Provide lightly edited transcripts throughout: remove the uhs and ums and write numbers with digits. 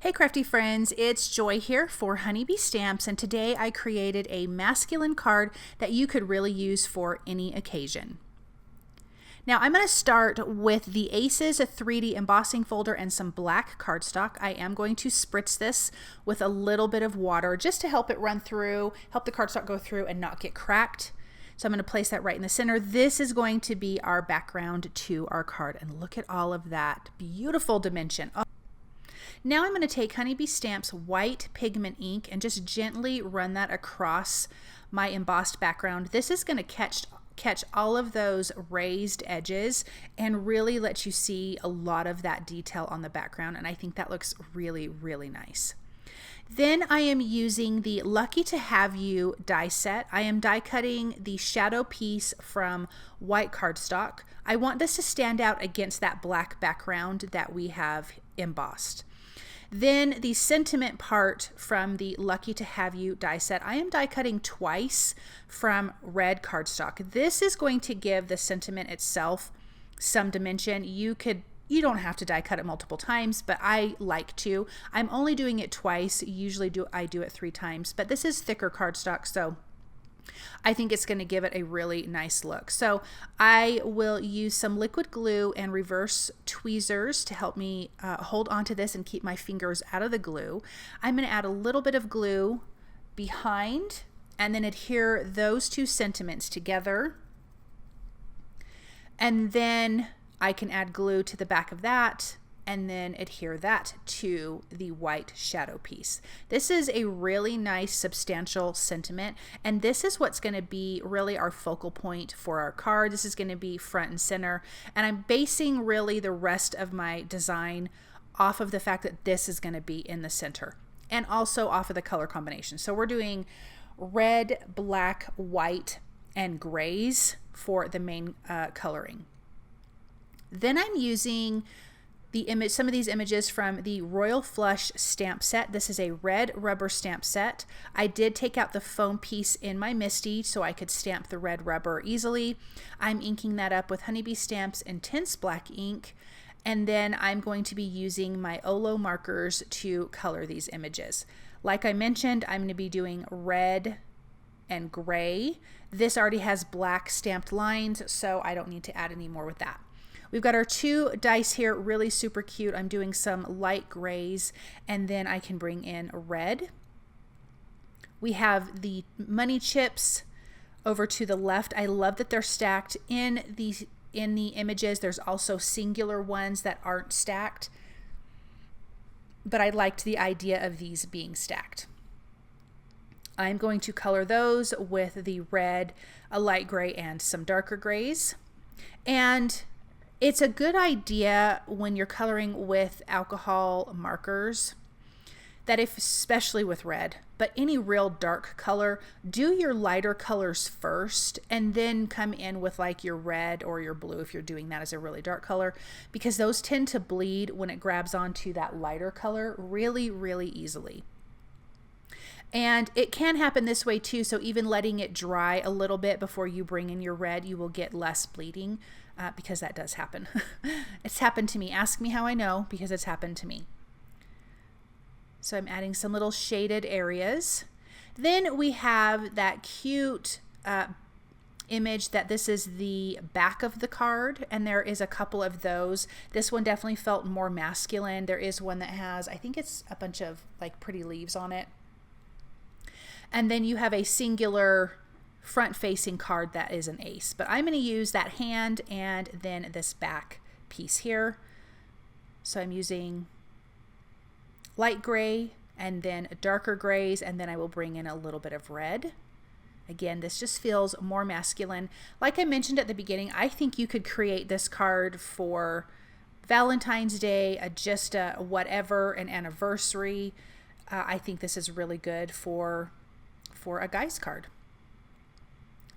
Hey crafty friends, it's Joy here for Honeybee Stamps, and today I created a masculine card that you could really use for any occasion. Now I'm going to start with the Aces 3D embossing folder and some black cardstock. I am going to spritz this with a little bit of water just to help it run through, help the cardstock go through and not get cracked. So I'm going to place that right in the center. This is going to be our background to our card, and look at all of that beautiful dimension. Now I'm going to take Honeybee Stamps white pigment ink and just gently run that across my embossed background. This is going to catch all of those raised edges and really let you see a lot of that detail on the background, and I think that looks really, really nice. Then I am using the Lucky to Have You die set. I am die cutting the shadow piece from white cardstock. I want this to stand out against that black background that we have embossed. Then the sentiment part from the Lucky to Have You die set, I am die cutting twice from red cardstock. This is going to give the sentiment itself some dimension. You don't have to die cut it multiple times, but I like to. I'm only doing it twice. Usually I do it 3 times, but this is thicker cardstock, so I think it's going to give it a really nice look. So I will use some liquid glue and reverse tweezers to help me hold onto this and keep my fingers out of the glue. I'm going to add a little bit of glue behind and then adhere those 2 sentiments together. And then I can add glue to the back of that and then adhere that to the white shadow piece. This is a really nice substantial sentiment, and this is what's going to be really our focal point for our card. This is going to be front and center, and I'm basing really the rest of my design off of the fact that this is going to be in the center, and also off of the color combination. So we're doing red, black, white, and grays for the main coloring. Then I'm using some of these images from the Royal Flush stamp set. This is a red rubber stamp set. I did take out the foam piece in my MISTI so I could stamp the red rubber easily. I'm inking that up with Honeybee Stamps Intense Black ink, and then I'm going to be using my Olo markers to color these images. Like I mentioned, I'm going to be doing red and gray. This already has black stamped lines, so I don't need to add any more with that. We've got our 2 dice here, really super cute. I'm doing some light grays, and then I can bring in red. We have the money chips over to the left. I love that they're stacked in the images. There's also singular ones that aren't stacked, but I liked the idea of these being stacked. I'm going to color those with the red, a light gray, and some darker grays. And it's a good idea when you're coloring with alcohol markers that especially with red, but any real dark color, do your lighter colors first and then come in with like your red or your blue if you're doing that as a really dark color, because those tend to bleed when it grabs onto that lighter color really, really easily. And it can happen this way too, so even letting it dry a little bit before you bring in your red, you will get less bleeding because that does happen. It's happened to me. Ask me how I know, because it's happened to me. So I'm adding some little shaded areas. Then we have that cute image that this is the back of the card, and there is a couple of those. This one definitely felt more masculine. There is one that has, I think it's a bunch of like pretty leaves on it. And then you have a singular front-facing card that is an ace. But I'm going to use that hand and then this back piece here. So I'm using light gray and then darker grays, and then I will bring in a little bit of red. Again, this just feels more masculine. Like I mentioned at the beginning, I think you could create this card for Valentine's Day, just a whatever, an anniversary. I think this is really good for a guy's card.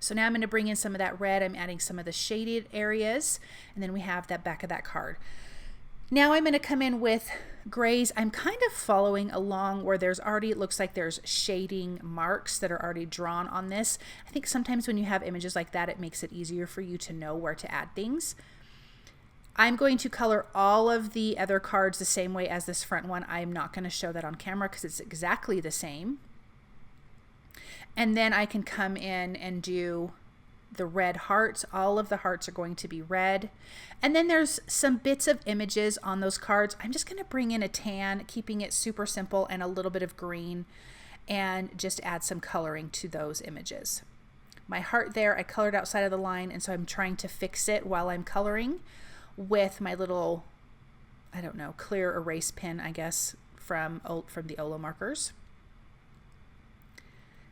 So now I'm going to bring in some of that red. I'm adding some of the shaded areas, and then we have that back of that card. Now I'm going to come in with grays. I'm kind of following along where there's already, it looks like there's shading marks that are already drawn on this. I think sometimes when you have images like that, it makes it easier for you to know where to add things. I'm going to color all of the other cards the same way as this front one. I'm not going to show that on camera because it's exactly the same. And then I can come in and do the red hearts. All of the hearts are going to be red. And then there's some bits of images on those cards. I'm just going to bring in a tan, keeping it super simple, and a little bit of green, and just add some coloring to those images. My heart there, I colored outside of the line, and so I'm trying to fix it while I'm coloring with my little, I don't know, clear erase pen, I guess, from the Olo markers.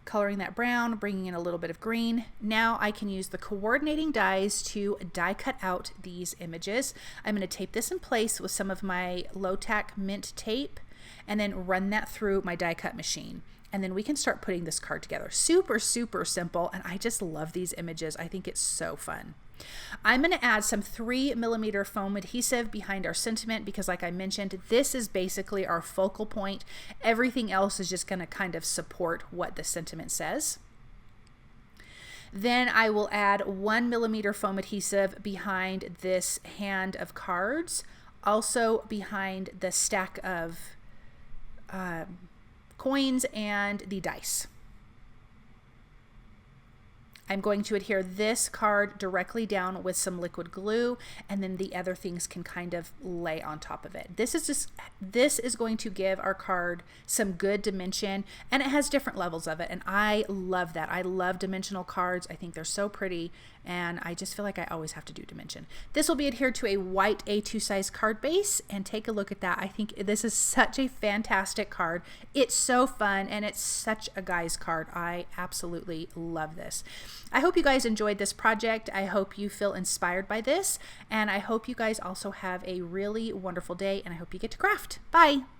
Coloring that brown, bringing in a little bit of green. Now I can use the coordinating dies to die cut out these images. I'm going to tape this in place with some of my low tack mint tape and then run that through my die cut machine. And then we can start putting this card together. Super, super simple. And I just love these images. I think it's so fun. I'm going to add some 3mm foam adhesive behind our sentiment because, like I mentioned, this is basically our focal point. Everything else is just going to kind of support what the sentiment says. Then I will add 1mm foam adhesive behind this hand of cards, also behind the stack of coins and the dice. I'm going to adhere this card directly down with some liquid glue, and then the other things can kind of lay on top of it. This is going to give our card some good dimension, and it has different levels of it, and I love that. I love dimensional cards. I think they're so pretty, and I just feel like I always have to do dimension. This will be adhered to a white A2 size card base, and take a look at that. I think this is such a fantastic card. It's so fun, and it's such a guy's card. I absolutely love this. I hope you guys enjoyed this project. I hope you feel inspired by this, and I hope you guys also have a really wonderful day, and I hope you get to craft. Bye!